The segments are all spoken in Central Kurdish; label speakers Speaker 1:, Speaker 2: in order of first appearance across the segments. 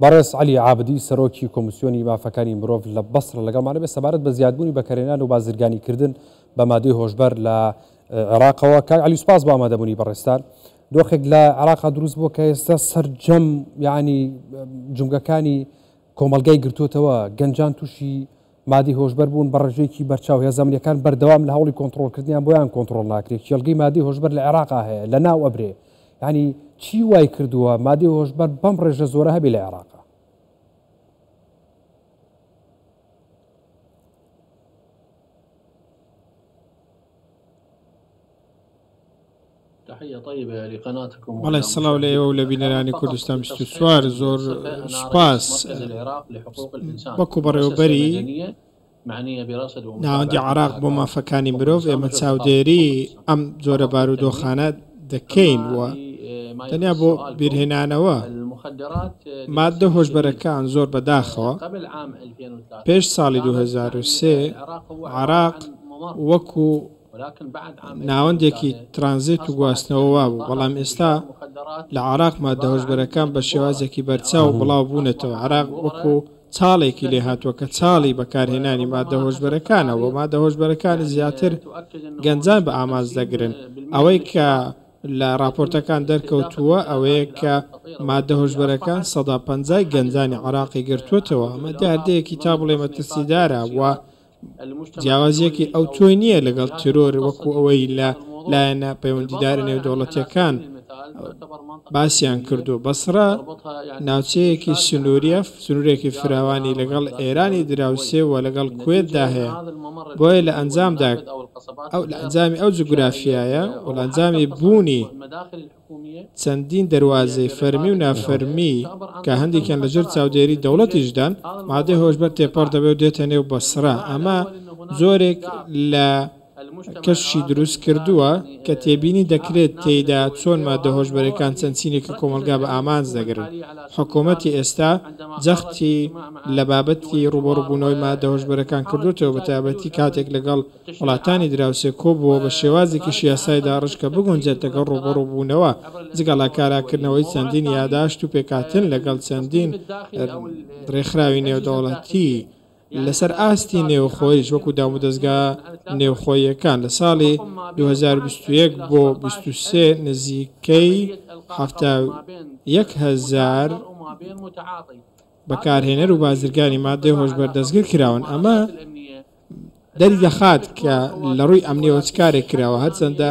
Speaker 1: بەڕێز عەلی عابدی سەرۆکی کۆمیسیۆنی مافەکانی مرۆڤ لە بەسڕ لەگەڵمانە بێ سەبارەت بە زیادبوونی بەکارهێنان و بازرگانیکردن بە مادەی هۆشبەر لە عێراقەوە. کاک عەلی سوپاس بۆ ئامادەبوونی بەڕێستان. دۆخێک لە عێراقا دروست بووە کە ئێستا سەرجەم یعنی جونگەکانی کۆمەلگای گرتووەتەوە، گەنجان تووشی مادی هۆشبەر بوون بە ڕێژەیەکی بەرچاو. هێزانمونیەکان بەردەوام لە هەوڵی کۆنتڕۆڵکردنیان بۆیان کۆنتڕۆڵ ناکرێت. کێڵگەی مادی هۆشبەر لە عێراقا هەیە لە ناو ئەبرێ، یعنی چی وای کردووە مادی هۆشبەر بەم ڕێژە زۆرە هەبێ لە عێراقا؟
Speaker 2: بەڵێ سڵاو لە ئێوە و لە بینەرانی کوردستان 24 زۆر سوپاس وەکو بەڕێوەبەری ناوەندی عێراق بۆ مافەکانی مرۆڤ ئێمە چاودێری ئەم جۆرە بارودۆخانە دەکەین وە تەنیا بۆ بیرهێنانەوە مادە هۆشبەرەکان زۆر بەداخەوە. پێش ساڵی 2003 عێراق وەکو ناوەندێکی ترانزیت و گواستنەوە بوو، بەڵام ئێستا لە عێراق مادە هۆشبەرەکان بە شێوازێکی بەرچاو بڵاو بوونەتەوە. عێراق وەکو چاڵێکی لێ هاتووە کە چاڵی بەکارهێنانی مادە هۆشبەرەکانەوە. مادە هۆشبەرەکانی زیاتر گەنجان بە ئاماز دەگرن. ئەوەی کە لە راپۆرتەکان دەرکەوتووە ئەوەیە کە مادە هۆشبەرەکان 150 گەنجانی عێراقی گرتووەتەوە. ئەمە دیاردەیەکی تا بڵێ مەترسیدارە وە جیاوازیەکی ئەو تۆی نییە لەگەڵ ترۆر وەکو ئەوەی لە لایەنە پەیوەندیدارە نێودەوڵەتیەکان باسییان کردو. بەسڕە ناوچەیەکی سنوورێکی فراوانی لەگەڵ ئێرانی دراوسێ و لەگەڵ کوێتدا هەیە، بۆیە لە ئەنجامدا لە ئەنجامی ئەو جوگرافیایە و لە ئەنجامی بوونی چەندین دەواازەی فەرمی و نافەرمی کە هەندێکیان لەژێر چاودێری دەوڵەتیشدان مادەی هۆشبەر تێپەڕ دەبێت و دێتە نێو بەسڕە. ئەمە زۆرێک لە کەشی دروست کردووە کە تێبینی دەکرێت تێیدا چۆن مادە هۆشبەرەکان چەند چینێکی کۆمەلگا بە ئامانج دەگرن. حکوومەتی ئێستا جەختی لە بابەتی ڕوبەڕووبوونەوەی مادە هۆشبەرەکان کردوتەوە، بە تایبەتی کاتێک لەگەڵ وڵاتانی دراوسێ کۆبووە بە شێوازێکی یاسایدا ڕشکە بگونجێت لەگەڵ ڕوبەڕووبوونەوە جگەڵا کاراکردنەوەی چەندین یاداشت و پێکاتن لەگەڵ چەندین ڕێکخراوی نێودەوڵەتی لەسەر ئاستی نێوخۆیش وەکو دام و دەستگا نێوخۆیەکان لە ساڵی 2021 بۆ 23 نزیکەی 71,000 بەکارهێنەر و بازرگانی مادەی هۆشبەر دەستگیر کراون. ئەمە دەری دەخات کە لە ڕووی ئەمنیەوە چکارێک کراوە، هەرچەندە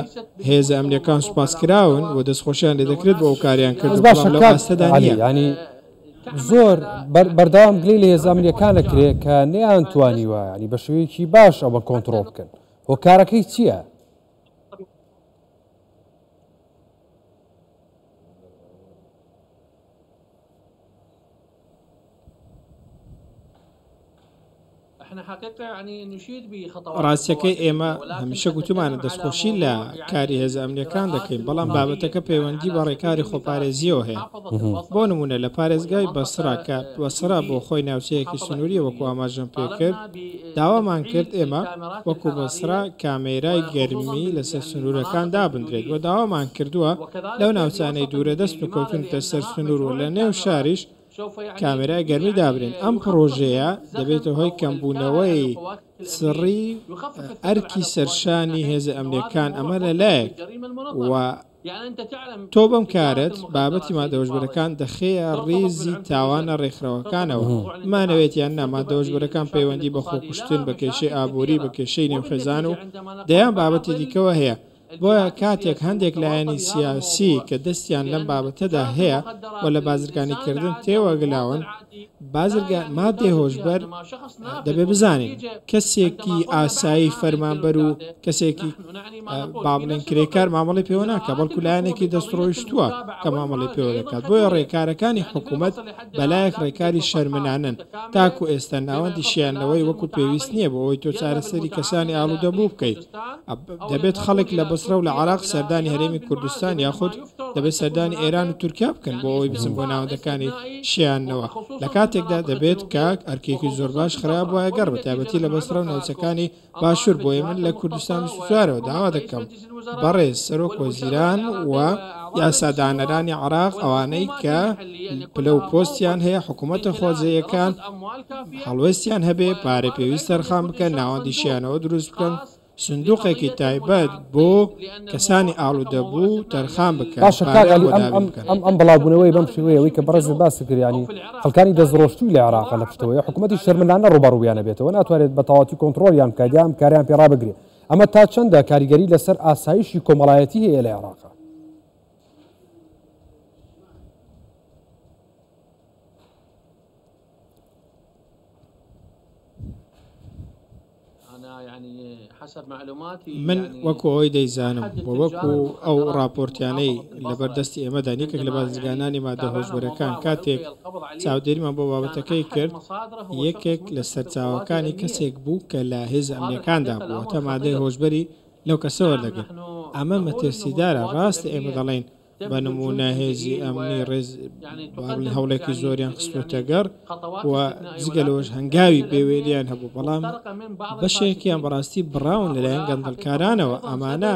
Speaker 2: هێزە ئەمنیەکان سوپاس کراون و دەستخۆشیان لێ دەکرێت بۆ ئەو کاریان کرد لە ئاستەدا نیە.
Speaker 1: زۆر بەردەوام گلەی لە هێزانمونیەکان دەکرێت کە نەیان توانیوە ینی بە شێوەیەکی باش ئەوە کۆنتڕۆڵ بکەن. هۆکارەکەی چییە؟
Speaker 2: ڕاستیەکەی ئێمە هەمیشە گوتمانە دەستخۆشی لە کاری هێزە ئەمنیەکان دەکەین، بەڵام بابەتەکە پەیوەندی بە ڕێکاری خۆپارێزیەوە هەیە. بۆ نمونە لە پارێزگای بەسڕا کە بەسڕا بۆ خۆی ناوچەیەکی سنووریە وەکو ئاماژەم پێ کرد، داوامان کرد ئێمە وەکو بەسڕا کامێرای گەرمی لەسەر سنوورەکان دابدرێت و داوامان کردووە لەو ناوچانەی دوورە دەست بکەوتونتە سەر سنوور و لە نێو شاریش کامێرای گەرمی دابرێن. ئەم پرۆژەیە دەبێتە هۆی کەمبوونەوەی سڕی ئەرکی سەرشانی هێزە ئەمنیەکان. ئەمە لەلایەک و تۆ بەم کارت بابەتی مادە هۆشبەرەکان دەخەیە ڕێزی تاوانە ڕێکخراوەکانەوە. مانەوێتیان نا مادە هۆشبەرەکان پەیوەندی بە خۆکوشتن بە کێشەی ئابووری بە کێشەی نێوخێزان و دەیان بابەتی دیکەوە هەیە. بۆیە کاتێک هەندێک لایەنی سیاسی کە دەستیان لەم بابەتەدا هەیە و لە بازرگانیکردن تێوەگلاون مادەی هۆشبەر دەبێ بزانین کەسێکی ئاسایی فەرمانبەر و کەسێکی بابلێن کرێکار مامەڵی پێوە ناکە، بەڵکو لایەنێکی دەستڕۆیشتووە کە مامەڵی پێوە دەکات. بۆیە ڕێکارەکانی حکوومەت بەلایەک ڕێکاری شەرمنانن تاکو ئێستا ناوەندی شیانەوەی وەکو پێویست نییە بۆ ئەوەی تۆ چارەسەری کەسانی ئاڵوودەبوو بکەیت. دەبێت خەڵک لە بەسرە و لە عراق سەردانی هەرێمی کوردستان یاخود دەبێت سەردانی ئێران و تورکیا بکەن بۆ ئەوەی بچن بۆ ناوەندەکانی شیانەوە لە کاتێکدا دەبێت کاک ئەرکێکی زۆر باش خراپ وایە گەڕ بە تایبەتی لە بەسرە و ناوچەکانی باشوور بۆیە من لە کوردستان سوارەوە داوا دەکەم بەڕێز سەرۆک وەزیران و یاسادانەرانی عراق ئەوانەی کە پلە و پۆستیان هەیە حکوومەتە خۆزەیەکان هەڵوێستیان هەبێ پارە پێویست تەرخان بکەن ناوەندی شیانەوە دروست بکەن سندوقێکی تایبەت بۆ کەسانی ئاڵوودەبوو تەرخان بکەن
Speaker 1: ئەم بەڵاوبوونەوەی بەم شێوەیەوەی کە بەڕێز باسی کردیانی خەڵکانی دەستڕۆشتووی لە عراق لە پشتەوەی حکوومەتی شەرمندانە ڕوبەڕوویانە بێتەوە ناتوانێت بە تەواوی کۆنتڕۆلیان بکات کاریان پێ ڕابگرێت ئەمە تا چەندە کاریگەری لەسەر ئاسایشی کۆمەڵایەتی هەیە لە عێراق
Speaker 2: من وەکو ئەوەی دەیزانم بۆ وەکو ئەو راپۆرتیانەی لەبەردەستی ئێمەدا یەکێک لە بازرگانانی مادە هۆشبەرەکان کاتێک چاودێریمان بۆ بابەتەکەی کرد یەکێک لە سەرچاوەکانی کەسێک بوو کە لە هێز ئەمریکاندا بوو تە مادەی هۆشبەری لەو کەسەوە دەگەن ئەمە مەترسیدارە ڕاستە ئێمە دەڵێن بە نمونە هێزی ئەمنی ڕێز هەوڵێکی زۆریان خستوتە گەڕ و جگەلەوەش هەنگاوی بێوێریان هەبوو بەڵام بەشێکیان بەڕاستی بڕاون لەلایەن گەندەڵکارانەوە ئەمانە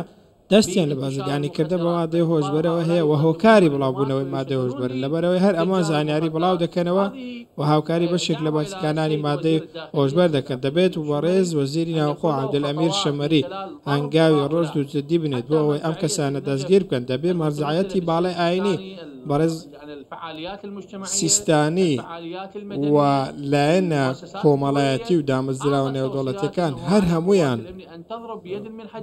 Speaker 2: دەستیان لە بازرگانی کردە بە مادەی هۆشبەرەوە هەیە و هۆکاری بڵاوبوونەوەی مادەی هۆشبەر لەبەرەوەی هەر ئەمە زانیاری بڵاو دەکەنەوە و هاوکاری بەشێک لە بازرگانانی مادەی هۆشبەر دەکەن دەبێت و بەڕێز وەزیری ناوخۆ عەبدولئەمیر شەمەری هەنگاوی ڕۆژ دووجددی بنێت بۆ ئەوەی ئەم کەسانە دەستگیر بکەن دەبێت مەرجعەتی باڵای ئاینی بەڕێز سیستانی و لایەنە کۆمەڵایەتی و دامەزراوە نێودەوڵەتیەکان هەر هەمویان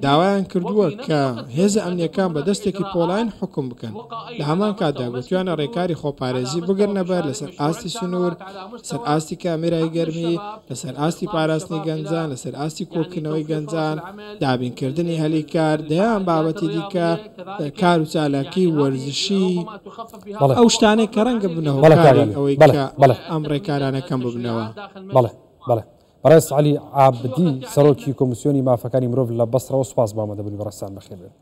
Speaker 2: داوایان کردووە کە هێزە ئەمنیەکان بە دەستێکی پۆڵین حکم بکەن لە هەمان کاتدا گوتویانە ڕێکاری خۆپارێزی بگرنە بەر لەسەر ئاستی سنوور سەر ئاستی کامێرای گەرمی لەسەر ئاستی پاراستنی گەنجان لەسەر ئاستی کۆکردنەوەی گەنجان دابینکردنی هەلی کار دەیان بابەتی دیکە کار و چالاکی وەرزشی ئەو شتانەی کە ڕەنگە بنەوە ئەوەی ئەم ڕێکارانەکەم ببنەوە
Speaker 1: بەڕێز عەلی عابدی سەرۆکی کۆمیسیۆنی مافەکانی مرۆڤ لە بەسڕەوە سوپاس بە ئامادەبوونی بەڕێستان بەخێر بێت.